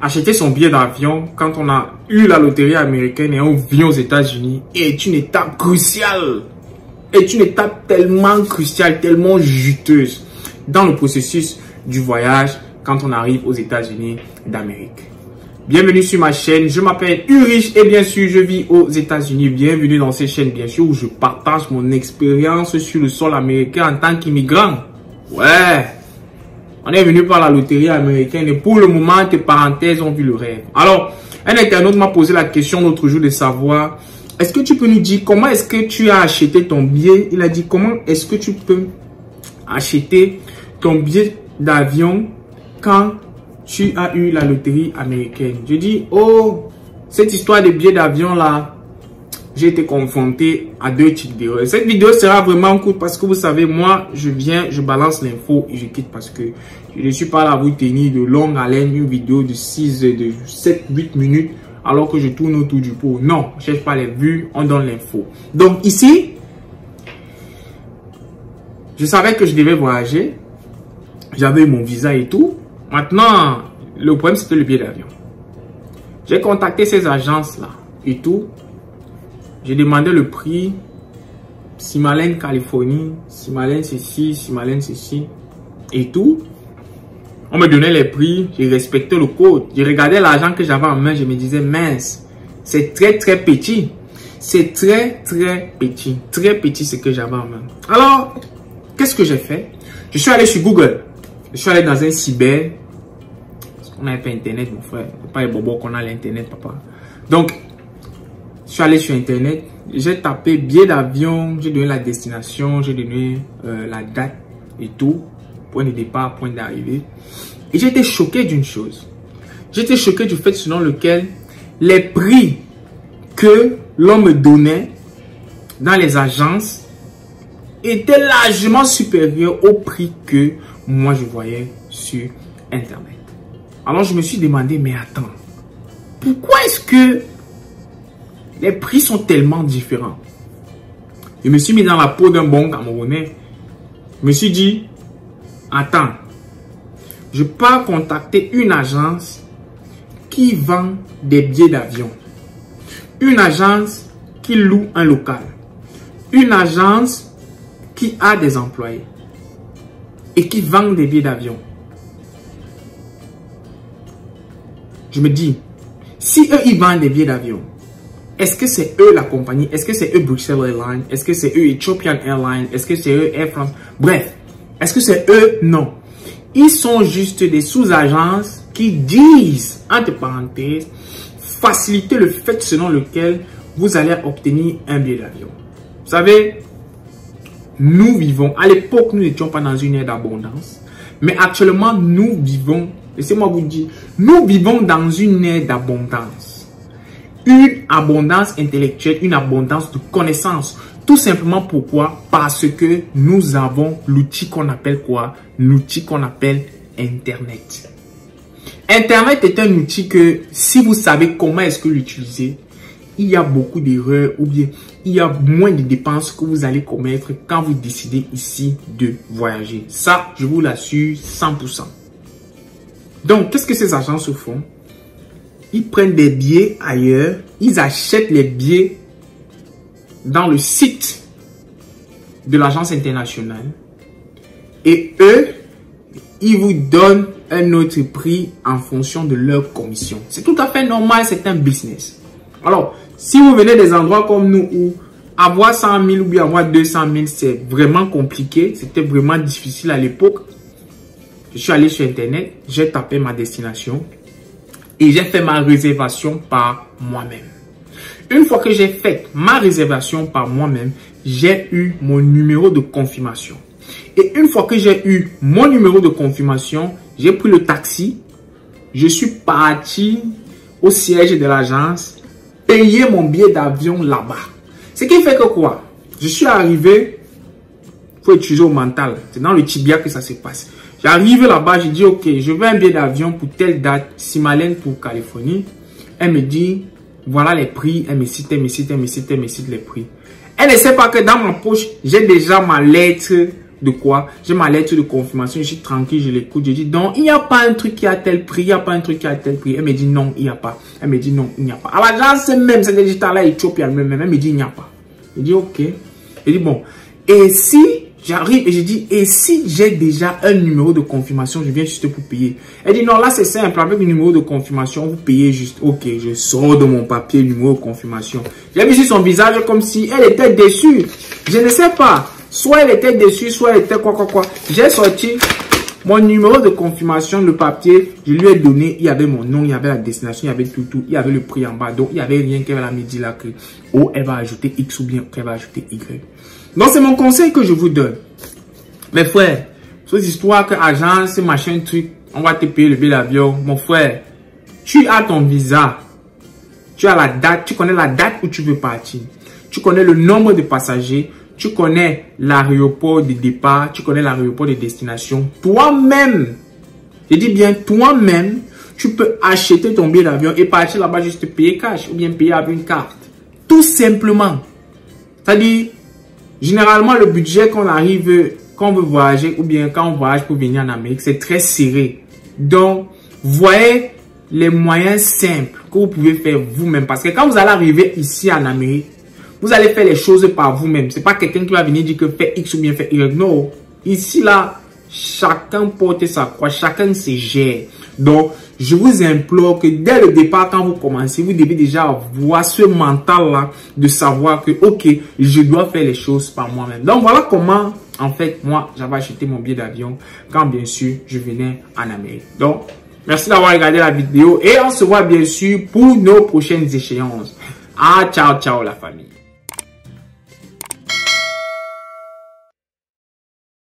acheter son billet d'avion quand on a eu la loterie américaine et on vient aux États-Unis est une étape cruciale. Est une étape tellement cruciale, tellement juteuse dans le processus du voyage quand on arrive aux États-Unis d'Amérique. Bienvenue sur ma chaîne, je m'appelle Ulrich et bien sûr je vis aux États-Unis. Bienvenue dans cette chaîne bien sûr où je partage mon expérience sur le sol américain en tant qu'immigrant. Ouais, on est venu par la loterie américaine et pour le moment tes parenthèses ont vu le rêve. Alors, un internaute m'a posé la question l'autre jour de savoir, est-ce que tu peux nous dire comment est-ce que tu as acheté ton billet? Il a dit comment est-ce que tu peux acheter ton billet d'avion quand tu as eu la loterie américaine. Je dis, oh, cette histoire de billets d'avion là, j'ai été confronté à deux types d'erreurs. Cette vidéo sera vraiment courte parce que vous savez, moi, je viens, je balance l'info et je quitte parce que je ne suis pas là à vous tenir de longue haleine une vidéo de 7-8 minutes alors que je tourne autour du pot. Non, je ne cherche pas les vues, on donne l'info. Donc ici, je savais que je devais voyager. J'avais mon visa et tout. Maintenant, le problème, c'était le billet d'avion. J'ai contacté ces agences-là et tout. J'ai demandé le prix. Simalène, Californie. Simalène, ceci. Simalène, ceci. Et tout. On me donnait les prix. J'ai respecté le code. Je regardais l'argent que j'avais en main. Je me disais, mince. C'est très, très petit. C'est très, très petit. Très petit ce que j'avais en main. Alors, qu'est-ce que j'ai fait? Je suis allé sur Google. Je suis allé dans un cyber. Parce qu'on n'avait pas Internet, mon frère. C'est pas les bobos qu'on a l'Internet, papa. Donc, je suis allé sur Internet. J'ai tapé billet d'avion. J'ai donné la destination. J'ai donné la date et tout. Point de départ, point d'arrivée. Et j'ai été choqué d'une chose. J'ai été choqué du fait selon lequel les prix que l'on me donnait dans les agences étaient largement supérieurs au prix que moi je voyais sur Internet. Alors je me suis demandé, mais attends, pourquoi est-ce que les prix sont tellement différents? Je me suis mis dans la peau d'un bon Camerounais. Je me suis dit, attends, je peux contacter une agence qui vend des billets d'avion. Une agence qui loue un local. Une agence qui a des employés et qui vend des billets d'avion. Je me dis, si eux, ils vendent des billets d'avion, est-ce que c'est eux la compagnie? Est-ce que c'est eux Bruxelles Airlines? Est-ce que c'est eux Ethiopian Airlines? Est-ce que c'est eux Air France? Bref, est-ce que c'est eux? Non. Ils sont juste des sous-agences qui disent, entre parenthèses, faciliter le fait selon lequel vous allez obtenir un billet d'avion. Vous savez, nous vivons, à l'époque, nous n'étions pas dans une ère d'abondance. Mais actuellement, nous vivons, laissez-moi vous dire, nous vivons dans une ère d'abondance. Une abondance intellectuelle, une abondance de connaissances. Tout simplement pourquoi? Parce que nous avons l'outil qu'on appelle quoi? L'outil qu'on appelle Internet. Internet est un outil que si vous savez comment est-ce que l'utiliser, il y a beaucoup d'erreurs ou bien il y a moins de dépenses que vous allez commettre quand vous décidez ici de voyager. Ça, je vous l'assure 100%. Donc, qu'est-ce que ces agences font? Ils prennent des billets ailleurs, ils achètent les billets dans le site de l'agence internationale et eux, ils vous donnent un autre prix en fonction de leur commission. C'est tout à fait normal, c'est un business. Alors, si vous venez des endroits comme nous où avoir 100 000 ou bien avoir 200 000, c'est vraiment compliqué, c'était vraiment difficile à l'époque. Je suis allé sur Internet, j'ai tapé ma destination et j'ai fait ma réservation par moi-même. Une fois que j'ai fait ma réservation par moi-même, j'ai eu mon numéro de confirmation. Et une fois que j'ai eu mon numéro de confirmation, j'ai pris le taxi. Je suis parti au siège de l'agence, payer mon billet d'avion là-bas. Ce qui fait que quoi? Je suis arrivé, il faut utiliser au mental. C'est dans le tibia que ça se passe. J'arrive là-bas, je dis ok, je veux un billet d'avion pour telle date, Simalène pour Californie. Elle me dit, voilà les prix, elle me cite les prix. Elle ne sait pas que dans ma poche, j'ai déjà ma lettre de quoi? J'ai ma lettre de confirmation, je suis tranquille, je l'écoute. Je dis, non, il n'y a pas un truc qui a tel prix, il n'y a pas un truc qui a tel prix. Elle me dit, non, il n'y a pas. Elle me dit, non, il n'y a pas. À l'agence même, c'est digital-là, Ethiopia même, elle me dit, il n'y a pas. Je dis, ok. Je dis, bon. Et si j'arrive et je dis, et si j'ai déjà un numéro de confirmation, je viens juste pour payer. Elle dit, non, là c'est simple, avec le numéro de confirmation, vous payez juste. Ok, je sors de mon papier, numéro de confirmation. J'ai vu sur son visage comme si elle était déçue. Je ne sais pas. Soit elle était déçue, soit elle était quoi. J'ai sorti mon numéro de confirmation, le papier, je lui ai donné, il y avait mon nom, il y avait la destination, il y avait tout, il y avait le prix en bas. Donc, il n'y avait rien qu'elle va me dire là que, oh, elle va ajouter X ou bien qu'elle va ajouter Y. Donc, c'est mon conseil que je vous donne. Mes frères, cette histoire que agence, machin, truc, on va te payer le billet d'avion. Mon frère, tu as ton visa. Tu as la date, tu connais la date où tu veux partir. Tu connais le nombre de passagers. Tu connais l'aéroport de départ. Tu connais l'aéroport de destination. Toi-même, je dis bien toi-même, tu peux acheter ton billet d'avion et partir là-bas juste payer cash ou bien payer avec une carte. Tout simplement. C'est-à-dire, généralement, le budget qu'on arrive, quand on veut voyager ou bien quand on voyage pour venir en Amérique, c'est très serré. Donc, voyez les moyens simples que vous pouvez faire vous-même. Parce que quand vous allez arriver ici en Amérique, vous allez faire les choses par vous-même. C'est pas quelqu'un qui va venir dire que fait X ou bien fait Y. Non. Ici, là, chacun porte sa croix. Chacun se gère. Donc, je vous implore que dès le départ, quand vous commencez, vous devez déjà avoir ce mental-là de savoir que, ok, je dois faire les choses par moi-même. Donc, voilà comment, en fait, moi, j'avais acheté mon billet d'avion quand, bien sûr, je venais en Amérique. Donc, merci d'avoir regardé la vidéo et on se voit, bien sûr, pour nos prochaines échéances. Ah, ciao, ciao, la famille.